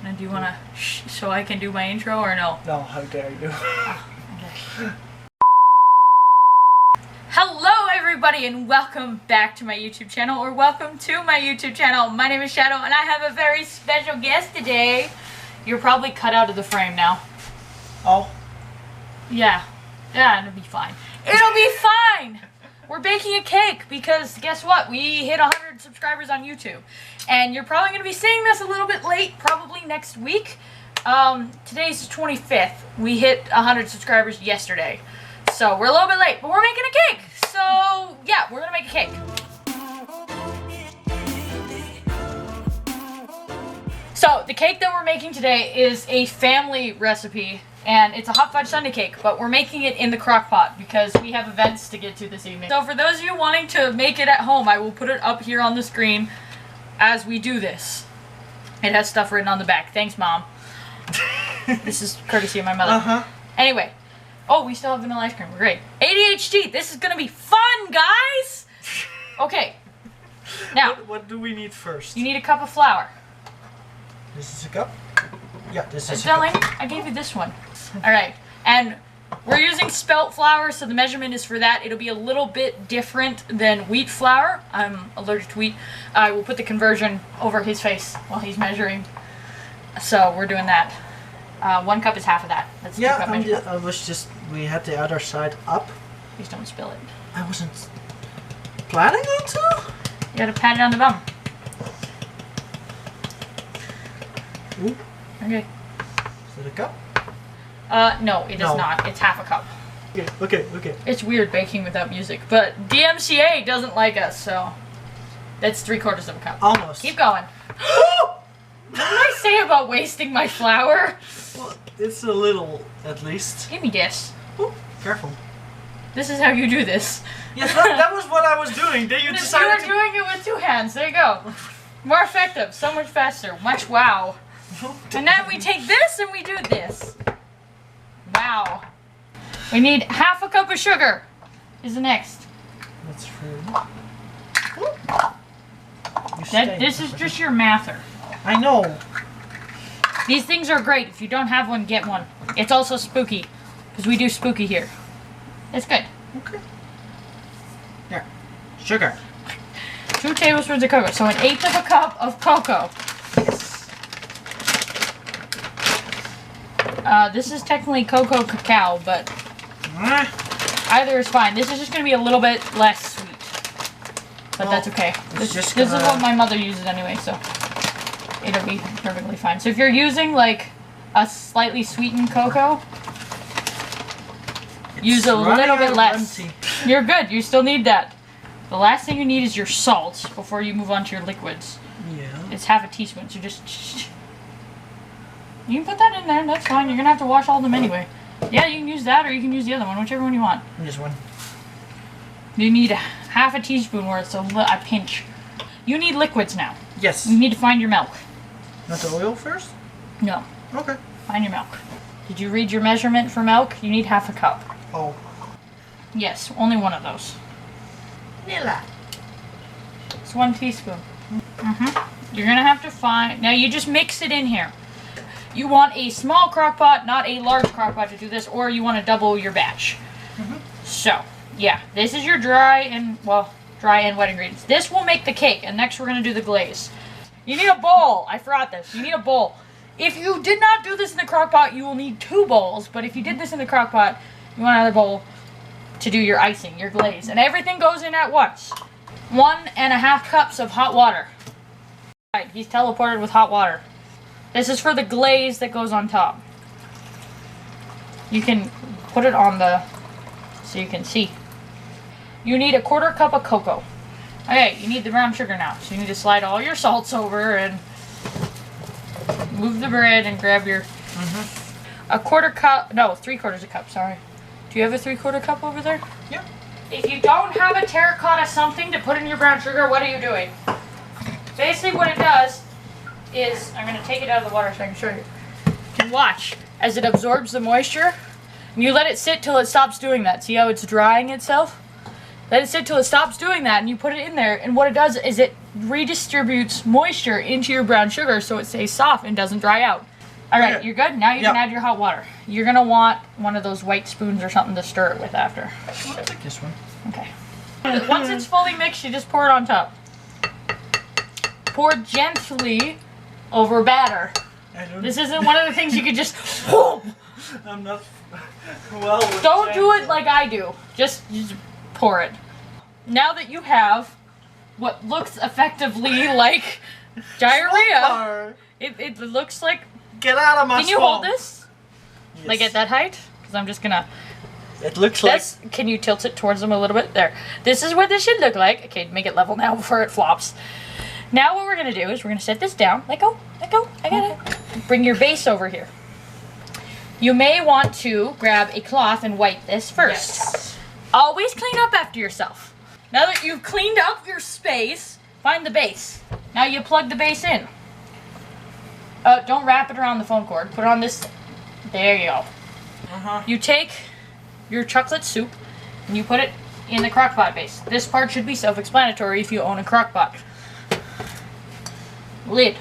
Now, do you want to so I can do my intro or no? No, how dare you. Oh, okay. Hello everybody and welcome back to my YouTube channel, or welcome to my YouTube channel. My name is Shadow and I have a very special guest today. You're probably cut out of the frame now. Oh. Yeah, it'll be fine. It'll be fine! We're baking a cake because guess what? We hit 100 subscribers on YouTube. And you're probably going to be seeing this a little bit late, probably next week. Today's the 25th. We hit 100 subscribers yesterday. So we're a little bit late, but we're making a cake. So yeah, we're going to make a cake. So the cake that we're making today is a family recipe. And it's a hot fudge sundae cake, but we're making it in the crock pot because we have events to get to this evening. So for those of you wanting to make it at home, I will put it up here on the screen as we do this. It has stuff written on the back. Thanks, Mom. This is courtesy of my mother. Anyway. Oh, we still have vanilla ice cream. We're great. ADHD, this is gonna be fun, guys! Okay. Now. What do we need first? You need a cup of flour. This is a cup? Yeah, this is Darling, a cup. I gave you this one. Alright, and we're using spelt flour, so the measurement is for that. It'll be a little bit different than wheat flour. I'm allergic to wheat. I will put the conversion over his face while he's measuring. So we're doing that. 1 cup is half of that. That's Yeah, 2 cup measurement. I was just, we had the other side up. Please don't spill it. I wasn't planning on to. You gotta pat it on the bum. Ooh. Okay. Is it a cup? No, it is not. It's half a cup. Okay. It's weird baking without music, but DMCA doesn't like us, so that's 3/4 of a cup. Almost. Keep going. What did I say about wasting my flour? Well, it's a little, at least. Give me this. Ooh, careful. This is how you do this. Yes, that was what I was doing. Then you You decided were doing it with 2 hands. There you go. More effective. So much faster. Much wow. And then we take this and we do this. Wow. We need half a cup of sugar. Is the next. That's true. This is just your mather. I know. These things are great. If you don't have one, get one. It's also spooky. Because we do spooky here. It's good. Okay. There. Sugar. 2 tablespoons of cocoa. So 1/8 of a cup of cocoa. This is technically cocoa cacao, but either is fine. This is just going to be a little bit less sweet. But that's okay. This is what my mother uses anyway, so it'll be perfectly fine. So if you're using like a slightly sweetened cocoa, use a little bit less. You're good. You still need that. The last thing you need is your salt before you move on to your liquids. Yeah. It's half a teaspoon, so just... You can put that in there, that's fine. You're going to have to wash all of them anyway. Yeah, you can use that or you can use the other one, whichever one you want. This one. You need half a teaspoon worth, so a pinch. You need liquids now. Yes. You need to find your milk. Not the oil first? No. Okay. Find your milk. Did you read your measurement for milk? You need half a cup. Oh. Yes, only one of those. Vanilla. It's 1 teaspoon. You're going to have to find... Now you just mix it in here. You want a small crock pot, not a large crock pot to do this, or you want to double your batch. So, yeah, this is your dry and wet ingredients. This will make the cake, and next we're going to do the glaze. You need a bowl. I forgot this. You need a bowl. If you did not do this in the crock pot, you will need 2 bowls, but if you did this in the crock pot, you want another bowl to do your icing, your glaze. And everything goes in at once. 1.5 cups of hot water. Right, he's teleported with hot water. This is for the glaze that goes on top. You can put it on so you can see. You need 1/4 cup of cocoa. Okay, you need the brown sugar now. So you need to slide all your salts over and move the bread and grab your 1/4 cup, no, 3/4 a cup, sorry. Do you have a 3/4 cup over there? Yeah. If you don't have a terracotta something to put in your brown sugar, what are you doing? Basically what it does is, I'm going to take it out of the water so I can show you. You can watch as it absorbs the moisture, and you let it sit till it stops doing that. See how it's drying itself? Let it sit till it stops doing that, and you put it in there, and what it does is it redistributes moisture into your brown sugar so it stays soft and doesn't dry out. Alright, Okay. you're good? Now you can add your hot water. You're gonna want one of those white spoons or something to stir it with after. I'll take this one. Okay. Once it's fully mixed, you just pour it on top. Pour gently over batter. This isn't one of the things you could just... I'm not well with Don't do it like I do. Just pour it. Now that you have what looks effectively like diarrhea, it looks like... Get out of my Can you hold this? Yes. Like at that height? Because I'm just gonna... It looks like... Can you tilt it towards them a little bit? There. This is what this should look like. Okay, make it level now before it flops. Now what we're gonna do is we're gonna set this down. Let go. Let go. I got it. Bring your base over here. You may want to grab a cloth and wipe this first. Yes. Always clean up after yourself. Now that you've cleaned up your space, find the base. Now you plug the base in. Don't wrap it around the phone cord. Put it on this. There you go. You take your chocolate soup and you put it in the crockpot base. This part should be self-explanatory if you own a crockpot. Lid.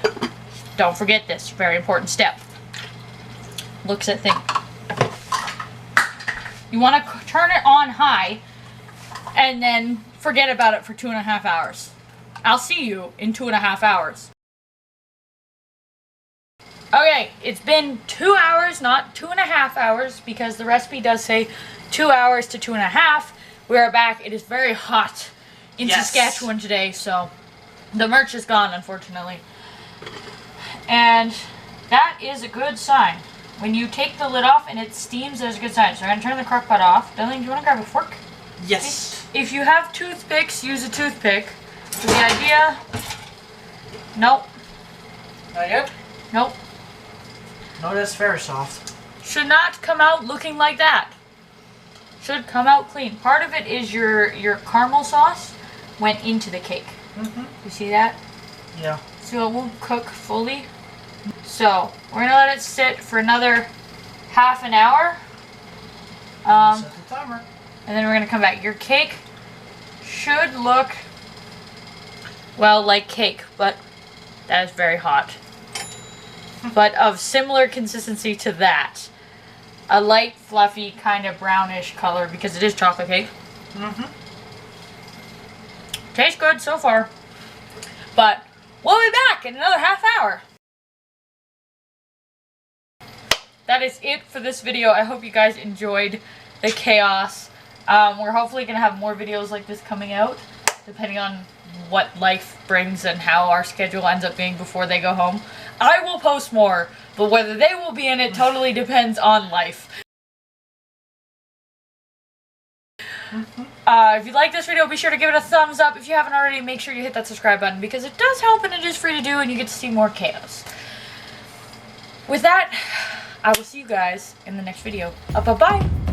Don't forget this. Very important step. Looks at thing. You want to turn it on high and then forget about it for 2.5 hours. I'll see you in 2.5 hours. Okay, it's been 2 hours, not 2.5 hours, because the recipe does say 2 hours to 2.5. We are back. It is very hot in Saskatchewan today, so the merch is gone, unfortunately. And that is a good sign. When you take the lid off and it steams, there's a good sign. So I'm going to turn the crock pot off. Darling, do you want to grab a fork? Yes. If you have toothpicks, use a toothpick. So the idea... Nope. Not yet? Nope. No, that's very soft. Should not come out looking like that. Should come out clean. Part of it is your caramel sauce went into the cake. You see that? Yeah. So it won't cook fully. So we're gonna let it sit for another half an hour. Set the timer. And then we're gonna come back. Your cake should look, well, like cake, but that is very hot. But of similar consistency to that. A light, fluffy, kind of brownish color because it is chocolate cake. Tastes good so far. But we'll be back in another half hour. That is it for this video. I hope you guys enjoyed the chaos. We're hopefully going to have more videos like this coming out, depending on what life brings and how our schedule ends up being before they go home. I will post more, but whether they will be in it totally depends on life. If you like this video, be sure to give it a thumbs up. If you haven't already, make sure you hit that subscribe button because it does help and it is free to do and you get to see more chaos. With that, I will see you guys in the next video. Bye-bye.